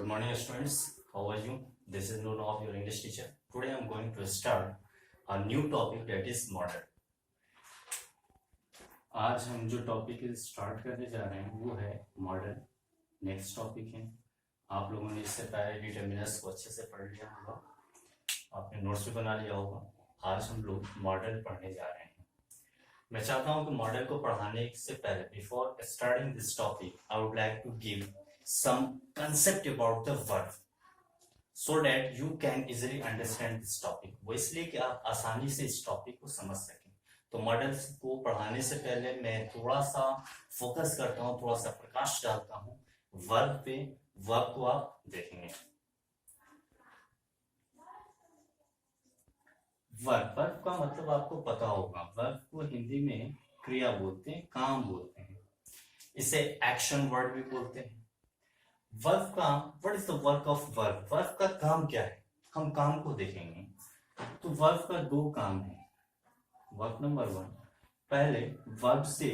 Good morning, students. How are you? This is Noor of your English teacher. Today I am going to start a new topic that is model. आज हम जो topic start करने जा रहे हैं वो है मॉडल. नेक्स्ट टॉपिक है. आप लोगों ने इससे पहले डिटर्मिनर्स को अच्छे से पढ़ लिया होगा, आपने नोट्स भी बना लिया होगा. आज हम लोग मॉडल पढ़ने जा रहे हैं. मैं चाहता हूं कि मॉडल को पढ़ाने से पहले, before starting this topic, I would like to give some concept about the verb so that you can easily understand this topic. वो इसलिए कि आप आसानी से इस टॉपिक को समझ सकें. तो मॉडल्स को पढ़ाने से पहले मैं थोड़ा सा फोकस करता हूँ, थोड़ा सा प्रकाश डालता हूँ वर्ब पे. वर्ब को आप देखेंगे. वर्ब का मतलब आपको पता होगा. वर्ब को हिंदी में क्रिया बोलते हैं, काम बोलते हैं. इसे एक्शन वर्ड भी बोलते हैं. वर्ब का what is the work of verb? Verb का काम क्या है, हम काम को देखेंगे. तो वर्ब का दो काम है. वर्ब नंबर 1, पहले वर्ब से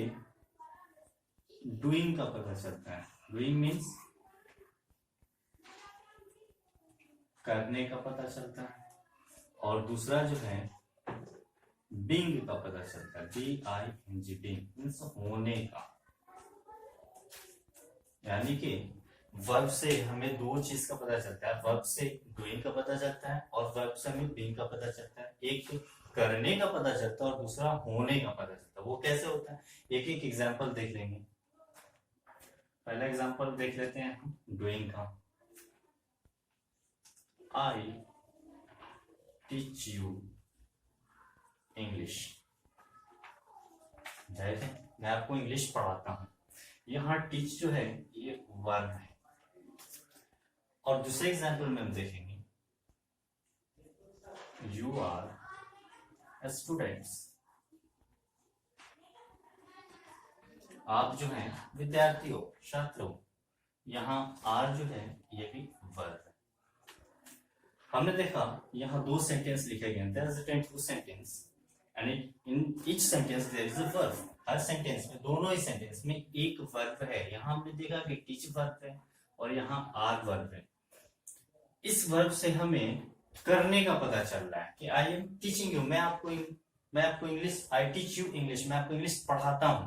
डूइंग का पता चलता है. डूइंग मीन्स करने का पता चलता है. और दूसरा जो है बीइंग का पता चलता है. BING, बीइंग मीन्स होने का. यानी कि वर्ब से हमें दो चीज का पता चलता है. वर्ब से डूइंग का पता चलता है और वर्ब से हमें बीइंग का पता चलता है. एक करने का पता चलता है और दूसरा होने का पता चलता है. वो कैसे होता है, एक एक एग्जांपल देख लेंगे. पहला एग्जांपल देख लेते हैं हम डूइंग का. I teach you English. जाहिर है मैं आपको इंग्लिश पढ़ाता हूं. यहाँ टीच जो है ये वर्ब है. और दूसरे एग्जाम्पल में हम देखेंगे यू आर स्टूडेंट्स. आप जो हैं विद्यार्थी हो, छात्र हो. यहाँ आर जो है ये भी वर्ब है. हमने देखा यहाँ दो सेंटेंस लिखे गए. There is two sentence and in each sentence there is a verb. हर सेंटेंस में, दोनों ही सेंटेंस में एक वर्ब है. यहाँ हमने देखा कि टीच वर्ब है और यहाँ आर वर्ब है. इस वर्ब से हमें करने का पता चल रहा है कि आई एम टीचिंग यू. मैं आपको English, I teach you English, मैं आपको इंग्लिश पढ़ाता हूँ.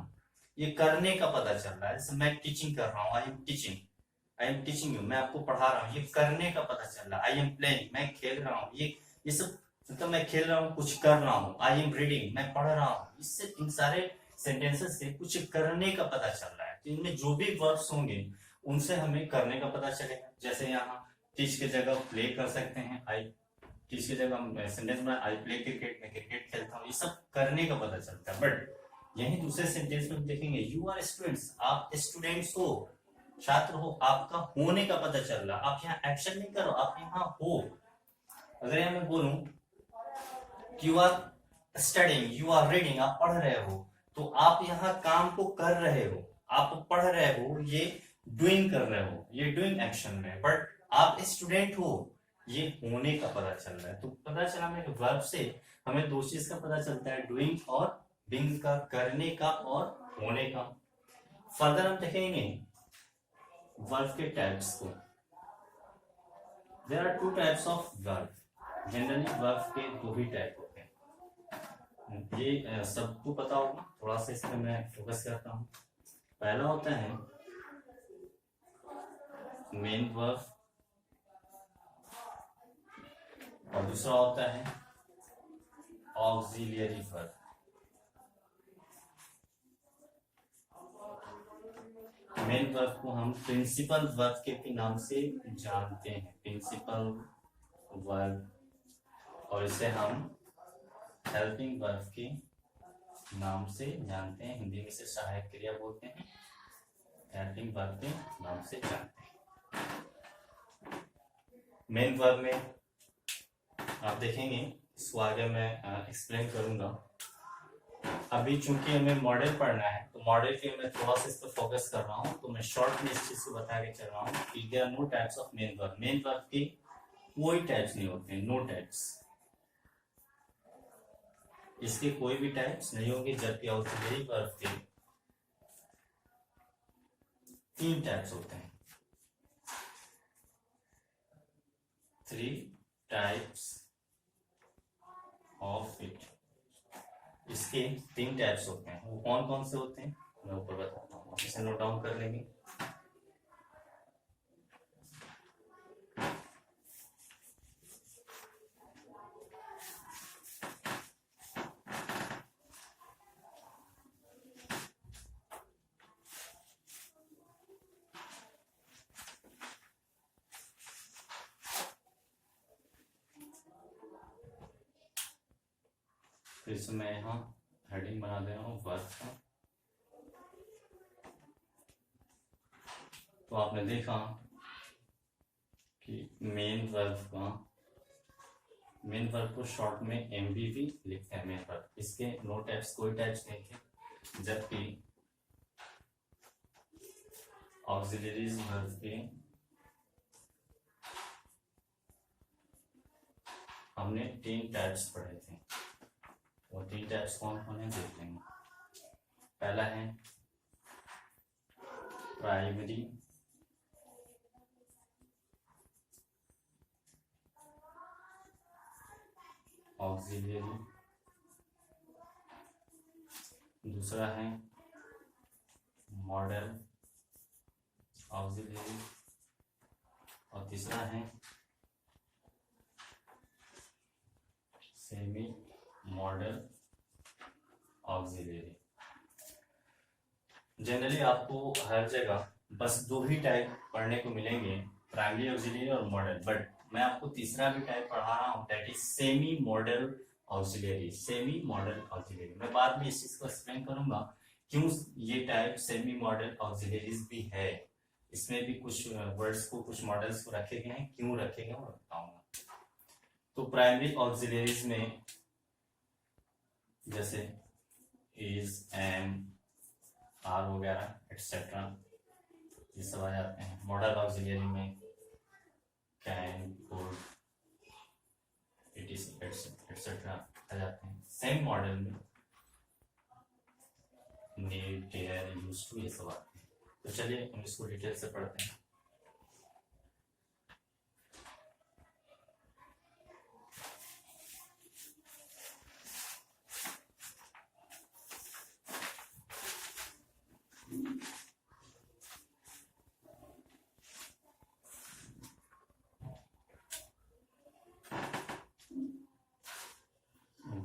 ये करने का पता चल रहा है. जैसे मैं टीचिंग कर रहा हूँ, आई एम टीचिंग यू, मैं आपको पढ़ा रहा हूँ. ये करने का पता चल रहा है. आई एम प्लेइंग, मैं खेल रहा हूँ. ये सब मतलब मैं खेल रहा हूँ, कुछ कर रहा हूँ. आई एम रीडिंग, मैं पढ़ रहा हूँ. इससे इन सारे सेंटेंसेस से कुछ करने का पता चल रहा है. तो इनमें जो भी वर्ब्स होंगे उनसे हमें करने का पता चलेगा. जैसे यहाँ टीच की जगह प्ले कर सकते हैं. आई टीच की जगह सेंटेंस में आई प्ले क्रिकेट, मैं क्रिकेट खेलता हूँ. ये सब करने का पता चलता है. बट यही दूसरे सेंटेंस में देखेंगे यू आर स्टूडेंट्स. आप स्टूडेंट्स हो, छात्र हो. आपका होने का पता चल रहा. आप यहाँ एक्शन नहीं करो, आप यहाँ हो. अगर यहाँ मैं बोलूं you are studying, you are reading, आप पढ़ रहे हो, तो आप यहाँ काम को कर रहे हो. आप पढ़ रहे हो, ये डूइंग कर रहे हो, ये डूइंग एक्शन में. बट आप स्टूडेंट हो, ये होने का पता चल रहा है. तो पता चला हमें वर्ब से हमें दो चीज का पता चलता है, डूइंग और बीइंग का, करने का और होने का. फर्दर हम देखेंगे वर्ब के टाइप्स को. There are two types of verb. Generally verb के दो ही टाइप होते हैं. ये सबको पता होगा. थोड़ा सा इस पर मैं फोकस करता हूँ. पहला होता है मेन वर्ब और दूसरा होता है ऑक्सिलियरी वर्ब. मेन वर्ब को हम प्रिंसिपल वर्ब के भी नाम से जानते हैं. Principal verb. और इसे हम हेल्पिंग वर्ब के नाम से जानते हैं. हिंदी में इसे सहायक क्रिया बोलते हैं. हेल्पिंग वर्ब के नाम से जानते हैं. मेन वर्ब में आप देखेंगे, इसको आगे मैं एक्सप्लेन करूंगा. अभी चूंकि हमें मॉडल पढ़ना है तो मॉडल के मैं थोड़ा सा इस पर फोकस कर रहा हूँ. तो मैं शॉर्ट में इस चीज को बता के चल रहा हूँ कि there are no types of main verb. Main verb के कोई टाइप्स नहीं होते. No types. इसके कोई भी टाइप्स नहीं होंगे. जबकि ऑक्सिलरी वर्ब के 3 टाइप्स होते हैं. Three types of it. इसके तीन टाइप्स होते हैं, वो कौन कौन से होते हैं मैं ऊपर बताता हूँ, इसे नोट डाउन कर लेंगे। फिर से मैं यहाँ हेडिंग बना दे रहा हूँ वर्ब का। तो आपने देखा कि मेन वर्ब को शॉर्ट में एमवीवी लिखते हैं, मेन वर्ब। इसके नो टाइप्स, कोई टाइप्स नहीं थे, जबकि ऑक्सिलरीज वर्ब के हमने तीन टाइप्स पढ़े थे। वो तीन टाइप्स कौन कौन है देख लेंगे। पहला है प्राइमरी ऑक्सिलरी, दूसरा है मॉडल ऑक्सिलरी, और तीसरा है सेमी मॉडल ऑक्सिलरी। जनरली आपको हर जगह बस दो ही टाइप पढ़ने को मिलेंगे, प्राइमरी ऑक्सिलरी और मॉडल, बट मैं आपको तीसरा भी टाइप पढ़ा रहा हूँ, that is semi model auxiliary. Semi model auxiliary मैं बाद में इस चीज को एक्सप्लेन करूंगा क्यों ये टाइप सेमी मॉडल ऑक्सिलरीज भी है। इसमें भी कुछ वर्ड्स को, कुछ मॉडल्स को रखे गए हैं, क्यों रखे गए वो बताऊंगा। तो प्राइमरी ऑक्सिलरीज में जैसे इज, एम, आर वगैरह एक्सेट्रा ये सब आ जाते हैं। मॉडल ऑक्सिलरी में कैन, कुड, एक्सेट्रा आ जाते हैं। सेम मॉडल में नीड, डेयर, यूज्ड टू ये सब आते हैं। तो चलिए हम इसको डिटेल से पढ़ते हैं।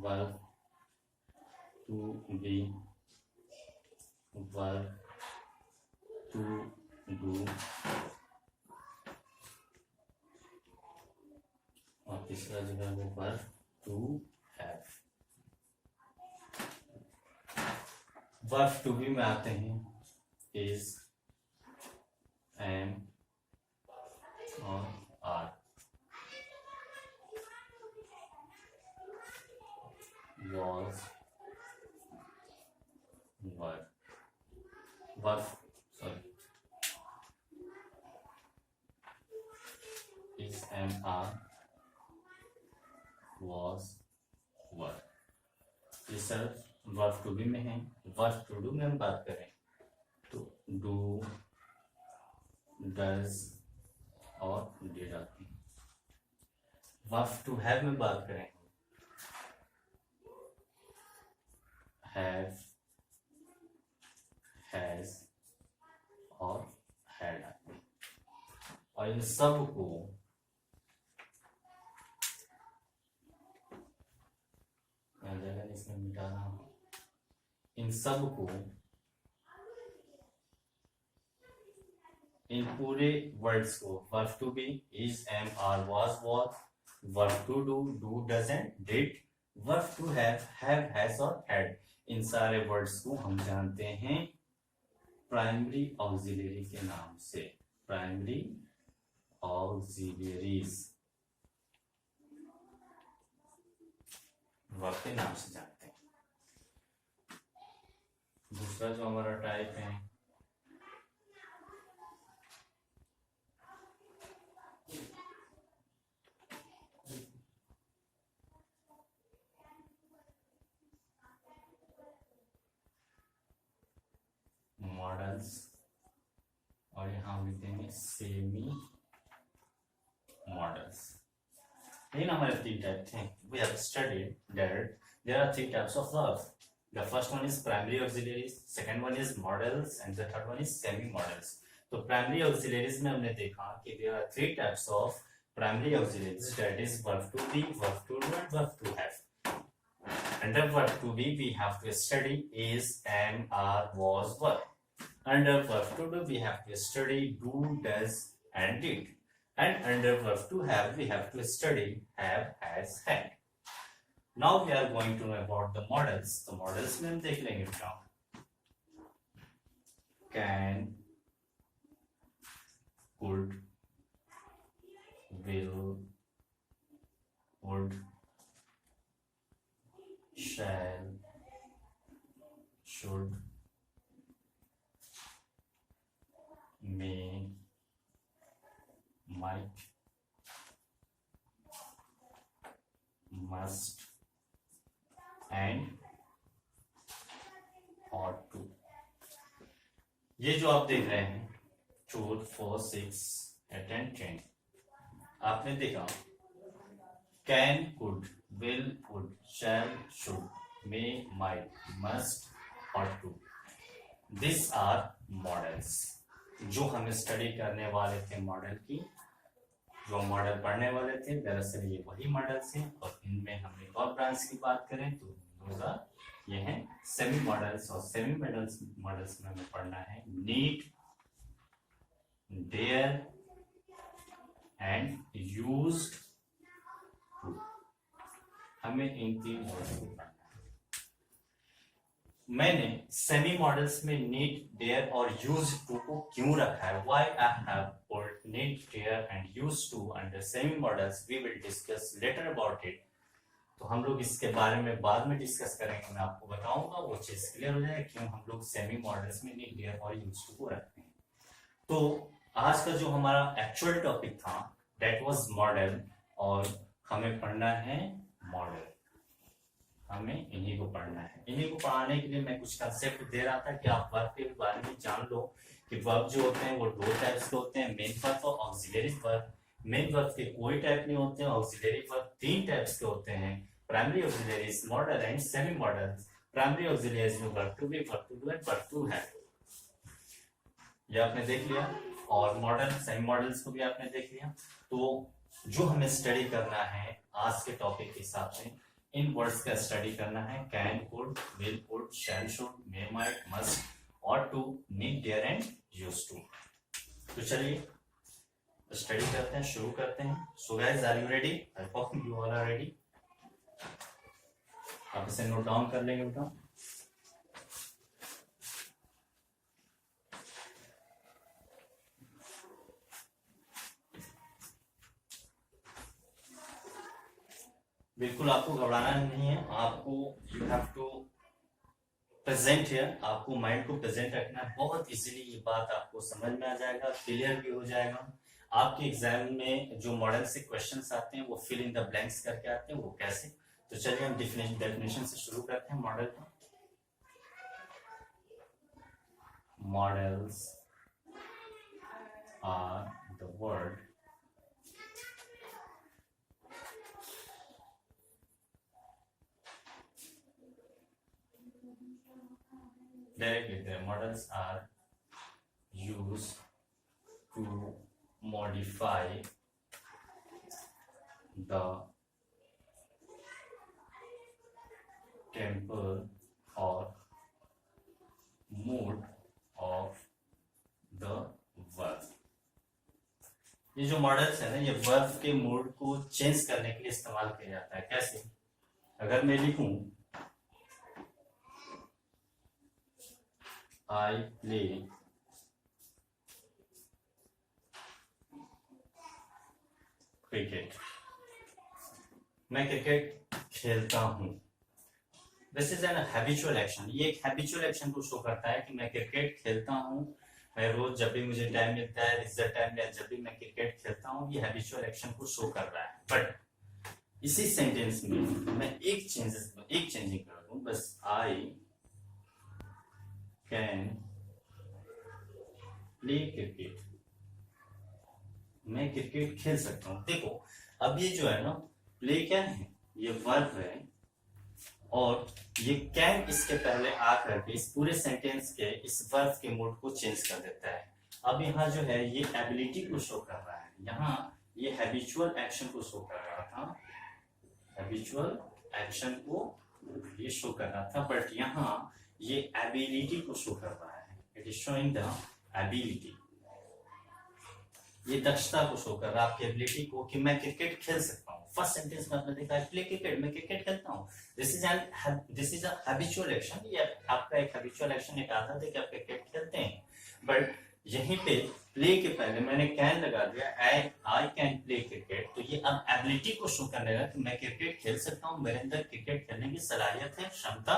Verb to be, verb to do, और तीसरा जो है वो verb to have. Verb to be में आते हैं इज, एम और are. was, were, sorry, is, am, are, was, were। ये सर वर्ब टू बी में है। वर्ब टू डू में हम बात करें तो डू, डज और डिड आती है। वर्ब टू हैव में बात करें have, has और had आते हैं। और इन सब को जगह इसमें मिटा रहा हूं। इन सब को, इन पूरे वर्ड्स को, verb to be, is, am, are, was, verb to do, do, doesn't, did, verb to have, has और हैड, इन सारे वर्ड्स को हम जानते हैं प्राइमरी ऑक्सिलरी के नाम से। प्राइमरी ऑक्सिलरीज वर्ब के नाम से जानते हैं। दूसरा जो हमारा टाइप है मॉडल्स, और यहां लिख देंगे सेमी मॉडल्स। लेकिन हमारे 3 टाइप थे. We have studied that there are 3 types of verbs. The first one is primary auxiliaries, second one is modals, and the third one is semi-modals. तो primary auxiliaries में हमने देखा कि there are 3 types of primary auxiliaries, that is verb to be, verb to do, and verb to have. Under verb to be, we have to study is, am, are, was, were. Under verb to do, we have to study do, does, and did. And under verb to have, we have to study have, has, had. Now we are going to know about the models. The models में हम देख लेंगे बेटा. Can, could, will, would, shall, should, may, might, must, and ought to. ये जो आप देख रहे हैं 2, 4, 6, 8 and 10, आपने देखा can, could, will, would, shall, should, may, might, must, ought to. These are models. जो हम स्टडी करने वाले थे मॉडल की, जो मॉडल पढ़ने वाले थे, दरअसल ये वही मॉडल्स हैं. और इनमें हम एक और ब्रांच की बात करें तो ये हैं सेमी मॉडल्स. और सेमी मॉडल्स में हमें पढ़ना है need, dare and used to. हमें इन 3 वर्ड्स को पढ़ना है. मैंने सेमी मॉडल्स में नीड, डेयर और यूज टू को क्यों रखा है? Why I have put need, dare and use to under semi models. We will discuss later about it. तो हम लोग इसके बारे में बाद में डिस्कस करेंगे. मैं आपको बताऊंगा, वो चीज क्लियर हो जाए क्यों हम लोग सेमी मॉडल्स में नीड, डेयर और यूज टू को रखते हैं. तो आज का जो हमारा एक्चुअल टॉपिक था दैट वाज मॉडल. और हमें पढ़ना है मॉडल. हमें इन्हीं को पढ़ना है. इन्हीं को पढ़ाने के लिए मैं कुछ कंसेप्ट दे रहा था कि आप वर्ब के बारे में जान लो कि वर्ब जो होते हैं वो 2 टाइप्स के होते हैं, मेन वर्ब और ऑक्सिलरी वर्ब. मेन वर्ब के कोई टाइप नहीं होते हैं. ऑक्सिलरी वर्ब 3 टाइप्स के होते हैं, primary auxiliaries, modal and semi modal. Primary auxiliaries में verb to be, verb to do and verb to have. ये आपने देख लिया. और मॉडल, सेमी मॉडल्स को भी आपने देख लिया. तो जो हमें स्टडी करना है आज के टॉपिक के हिसाब से, इन वर्ड्स का स्टडी करना है. Can, could, will, would, shall, should, may, might, must, ought to, need, dare and used to. तो चलिए स्टडी करते हैं, शुरू करते हैं. So guys, are you ready? I hope you all are ready. आप इसे नोट डाउन कर लेंगे बेटा. बिल्कुल आपको घबराना नहीं है. आपको you have to present here. आपको माइंड को प्रेजेंट रखना है. बहुत इजीली ये बात आपको समझ में आ जाएगा, क्लियर भी हो जाएगा. आपके एग्जाम में जो मॉडल से क्वेश्चंस आते हैं वो फिल इन द ब्लैंक्स करके आते हैं. वो कैसे? तो चलिए हम डेफिनेशन से शुरू करते हैं मॉडल का. Models are the word directly. The models are used to modify the temper or mood of the verb. ये जो मॉडल्स है ना, ये वर्ब के मूड को चेंज करने के लिए इस्तेमाल किया जाता है. कैसे? अगर मैं लिखूं I play cricket. मैं क्रिकेट खेलता हूँ. This is an habitual action. ये एक हैबिचुअल एक्शन को शो करता है कि मैं क्रिकेट खेलता हूँ. मैं रोज जब भी मुझे टाइम मिलता है, रिजल्ट टाइम में जब भी मैं क्रिकेट खेलता हूँ, ये हैबिचुअल एक्शन को शो कर रहा है. बट इसी सेंटेंस में मैं एक चेंजिंग कर दूं बस. I can play cricket. मैं क्रिकेट खेल सकता हूँ. देखो अब ये जो है ना, प्ले क्या है, ये वर्ब है, और ये कैन इसके पहले आकर के इस पूरे सेंटेंस के इस वर्ब के मूड को चेंज कर देता है। अब यहाँ जो है ये एबिलिटी को शो कर रहा है, यहाँ ये हैबिचुअल एक्शन को शो कर रहा था, हैबिचुअल एक्शन को ये शो कर रहा था, बट यहाँ ये एबिलिटी को शो कर रहा है। It is showing the ability, ये दक्षता को शो कर रहा है, आपकी एबिलिटी को, कि मैं क्रिकेट खेल सकता हूँ। फर्स्ट सेंटेंस में आपने देखा है प्ले क्रिकेट, मैं क्रिकेट खेलता हूँ। This is a habitual action, ये आपका एक हैबिचुअल एक्शन, एक आदत है कि आप क्रिकेट खेलते हैं। बट यहीं पे प्ले के पहले मैंने कैन लगा दिया, आई कैन प्ले क्रिकेट, तो ये अब एबिलिटी को शो करने लगा कि मैं क्रिकेट खेल सकता हूँ, मेरे अंदर क्रिकेट खेलने की सलाहियत है, क्षमता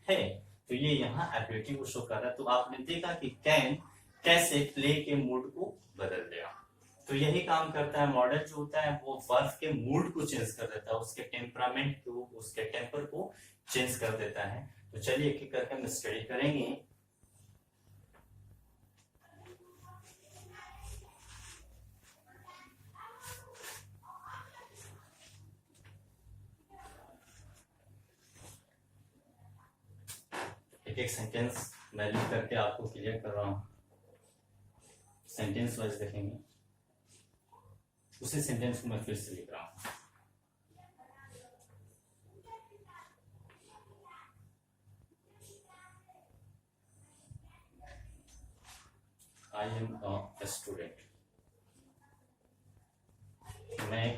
है। तो ये यहाँ एबिलिटी को शो कर रहा है। तो आपने देखा कि कैन कैसे प्ले के मूड को बदल दिया। तो यही काम करता है मॉडल जो होता है, वो वर्ब के मूड को चेंज कर देता है, उसके टेम्परामेंट को, उसके टेम्पर को चेंज कर देता है। तो चलिए एक एक करके हम स्टडी करेंगे। एक एक सेंटेंस मैं लिख करके आपको क्लियर कर रहा हूं, सेंटेंस वाइज देखेंगे। उसी सेंटेंस को मैं फिर से लिख रहा हूं। आई एम अ स्टूडेंट, मैं